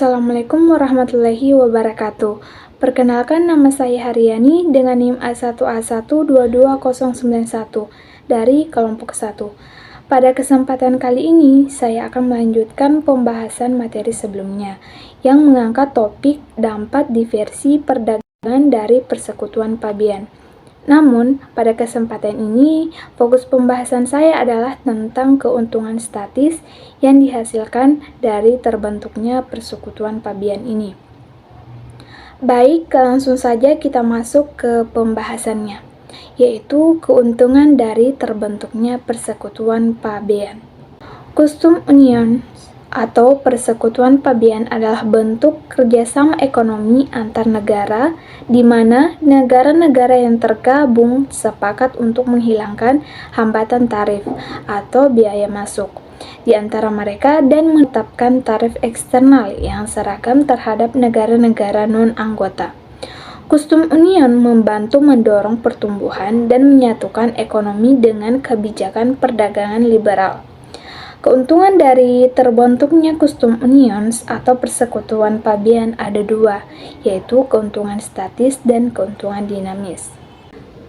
Assalamualaikum warahmatullahi wabarakatuh. Perkenalkan, nama saya Haryani dengan NIM A1A1222091 dari kelompok 1. Pada kesempatan kali ini, saya akan melanjutkan pembahasan materi sebelumnya yang mengangkat topik dampak diversi perdagangan dari Persekutuan Pabean. Namun, pada kesempatan ini, fokus pembahasan saya adalah tentang keuntungan statis yang dihasilkan dari terbentuknya Persekutuan Pabean ini. Baik, langsung saja kita masuk ke pembahasannya, yaitu keuntungan dari terbentuknya Persekutuan Pabean. Custom Union atau Persekutuan Pabean adalah bentuk kerjasama ekonomi antar negara di mana negara-negara yang tergabung sepakat untuk menghilangkan hambatan tarif atau biaya masuk di antara mereka dan menetapkan tarif eksternal yang seragam terhadap negara-negara non-anggota. Custom Union membantu mendorong pertumbuhan dan menyatukan ekonomi dengan kebijakan perdagangan liberal. Keuntungan dari terbentuknya Custom Unions atau Persekutuan Pabean ada dua, yaitu keuntungan statis dan keuntungan dinamis.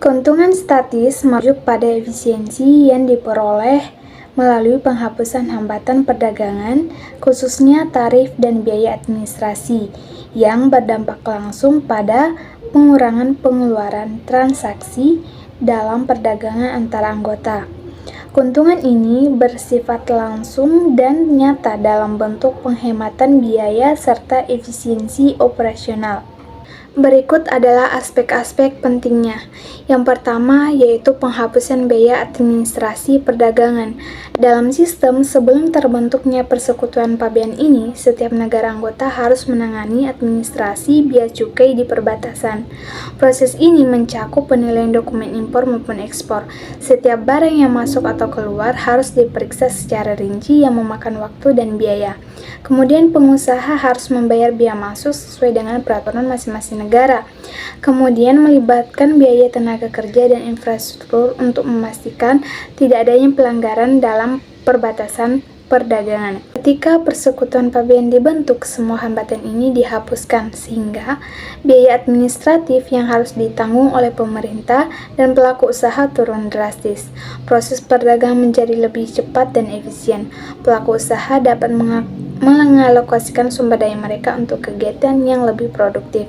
Keuntungan statis merujuk pada efisiensi yang diperoleh melalui penghapusan hambatan perdagangan, khususnya tarif dan biaya administrasi, yang berdampak langsung pada pengurangan pengeluaran transaksi dalam perdagangan antara anggota. Keuntungan ini bersifat langsung dan nyata dalam bentuk penghematan biaya serta efisiensi operasional. Berikut adalah aspek-aspek pentingnya. Yang pertama yaitu penghapusan biaya administrasi perdagangan. Dalam sistem sebelum terbentuknya Persekutuan Pabean ini, setiap negara anggota harus menangani administrasi bea cukai di perbatasan. Proses ini mencakup penilaian dokumen impor maupun ekspor. Setiap barang yang masuk atau keluar harus diperiksa secara rinci yang memakan waktu dan biaya. Kemudian pengusaha harus membayar biaya masuk sesuai dengan peraturan masing-masing negara. Kemudian melibatkan biaya tenaga kerja dan infrastruktur untuk memastikan tidak adanya pelanggaran dalam perbatasan perdagangan. Ketika Persekutuan Pabean dibentuk, semua hambatan ini dihapuskan sehingga biaya administratif yang harus ditanggung oleh pemerintah dan pelaku usaha turun drastis. Proses perdagangan menjadi lebih cepat dan efisien. Pelaku usaha dapat mengalokasikan sumber daya mereka untuk kegiatan yang lebih produktif.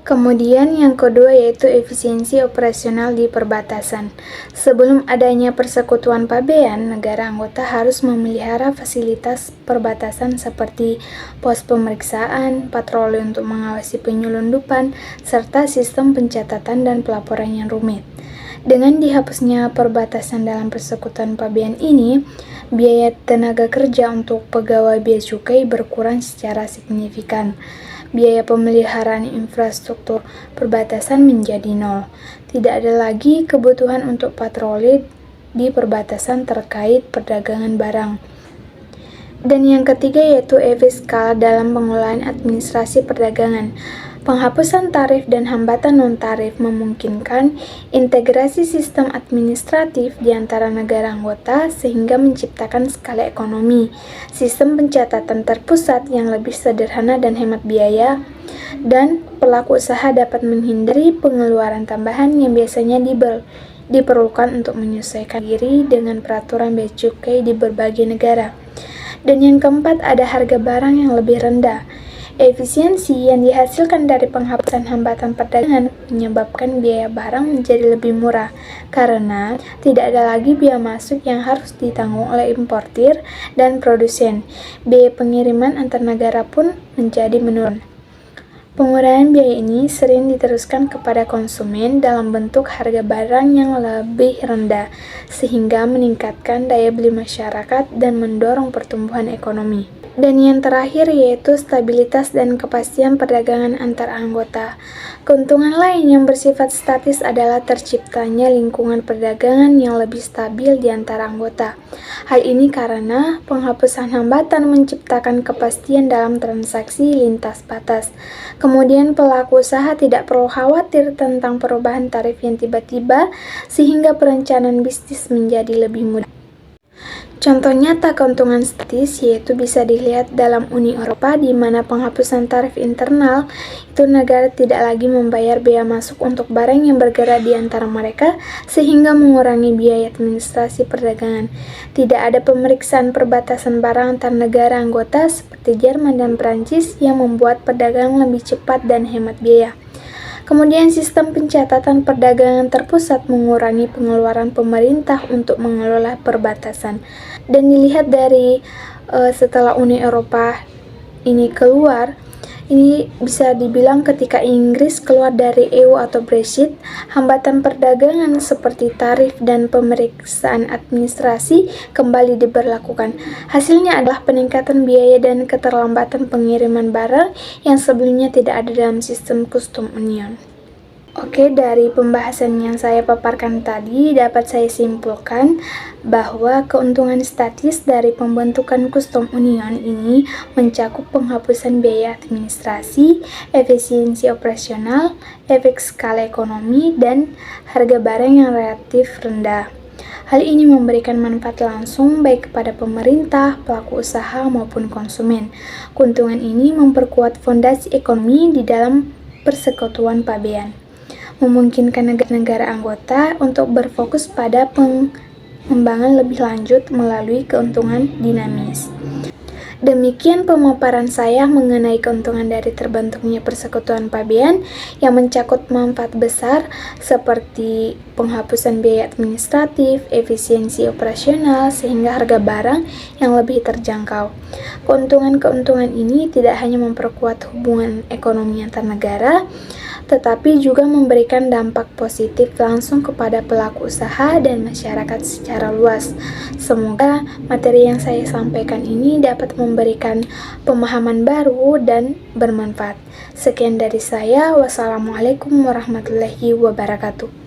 Kemudian yang kedua yaitu efisiensi operasional di perbatasan. Sebelum adanya Persekutuan Pabean, negara anggota harus memelihara fasilitas perbatasan seperti pos pemeriksaan, patroli untuk mengawasi penyelundupan, serta sistem pencatatan dan pelaporan yang rumit. Dengan dihapusnya perbatasan dalam Persekutuan Pabean ini, biaya tenaga kerja untuk pegawai bea cukai berkurang secara signifikan. Biaya pemeliharaan infrastruktur perbatasan menjadi nol. Tidak ada lagi kebutuhan untuk patroli di perbatasan terkait perdagangan barang. Dan yang ketiga yaitu efek skala dalam pengolahan administrasi perdagangan. Penghapusan tarif dan hambatan non-tarif memungkinkan integrasi sistem administratif di antara negara anggota sehingga menciptakan skala ekonomi, sistem pencatatan terpusat yang lebih sederhana dan hemat biaya, dan pelaku usaha dapat menghindari pengeluaran tambahan yang biasanya diperlukan untuk menyesuaikan diri dengan peraturan bea cukai di berbagai negara. Dan yang keempat ada harga barang yang lebih rendah. Efisiensi yang dihasilkan dari penghapusan hambatan perdagangan menyebabkan biaya barang menjadi lebih murah karena tidak ada lagi biaya masuk yang harus ditanggung oleh importir dan produsen. Biaya pengiriman antar negara pun menjadi menurun. Pengurangan biaya ini sering diteruskan kepada konsumen dalam bentuk harga barang yang lebih rendah, sehingga meningkatkan daya beli masyarakat dan mendorong pertumbuhan ekonomi. Dan yang terakhir yaitu stabilitas dan kepastian perdagangan antar anggota. Keuntungan lain yang bersifat statis adalah terciptanya lingkungan perdagangan yang lebih stabil di antara anggota. Hal ini karena penghapusan hambatan menciptakan kepastian dalam transaksi lintas batas. Kemudian pelaku usaha tidak perlu khawatir tentang perubahan tarif yang tiba-tiba sehingga perencanaan bisnis menjadi lebih mudah. Contoh nyata keuntungan statis yaitu bisa dilihat dalam Uni Eropa, di mana penghapusan tarif internal itu negara tidak lagi membayar bea masuk untuk barang yang bergerak di antara mereka, sehingga mengurangi biaya administrasi perdagangan. Tidak ada pemeriksaan perbatasan barang antar negara anggota seperti Jerman dan Prancis yang membuat perdagangan lebih cepat dan hemat biaya. Kemudian sistem pencatatan perdagangan terpusat mengurangi pengeluaran pemerintah untuk mengelola perbatasan. Dan dilihat dari setelah Uni Eropa ini keluar, ini bisa dibilang ketika Inggris keluar dari EU atau Brexit, hambatan perdagangan seperti tarif dan pemeriksaan administrasi kembali diberlakukan. Hasilnya adalah peningkatan biaya dan keterlambatan pengiriman barang yang sebelumnya tidak ada dalam sistem custom union. Oke, dari pembahasan yang saya paparkan tadi dapat saya simpulkan bahwa keuntungan statis dari pembentukan custom union ini mencakup penghapusan biaya administrasi, efisiensi operasional, efek skala ekonomi, dan harga barang yang relatif rendah. Hal ini memberikan manfaat langsung baik kepada pemerintah, pelaku usaha, maupun konsumen. Keuntungan ini memperkuat fondasi ekonomi di dalam persekutuan pabean, memungkinkan negara-negara anggota untuk berfokus pada pengembangan lebih lanjut melalui keuntungan dinamis. Demikian pemaparan saya mengenai keuntungan dari terbentuknya persekutuan pabean yang mencakup manfaat besar seperti penghapusan biaya administratif, efisiensi operasional, sehingga harga barang yang lebih terjangkau. Keuntungan-keuntungan ini tidak hanya memperkuat hubungan ekonomi antar negara, tetapi juga memberikan dampak positif langsung kepada pelaku usaha dan masyarakat secara luas. Semoga materi yang saya sampaikan ini dapat memberikan pemahaman baru dan bermanfaat. Sekian dari saya. Wassalamualaikum warahmatullahi wabarakatuh.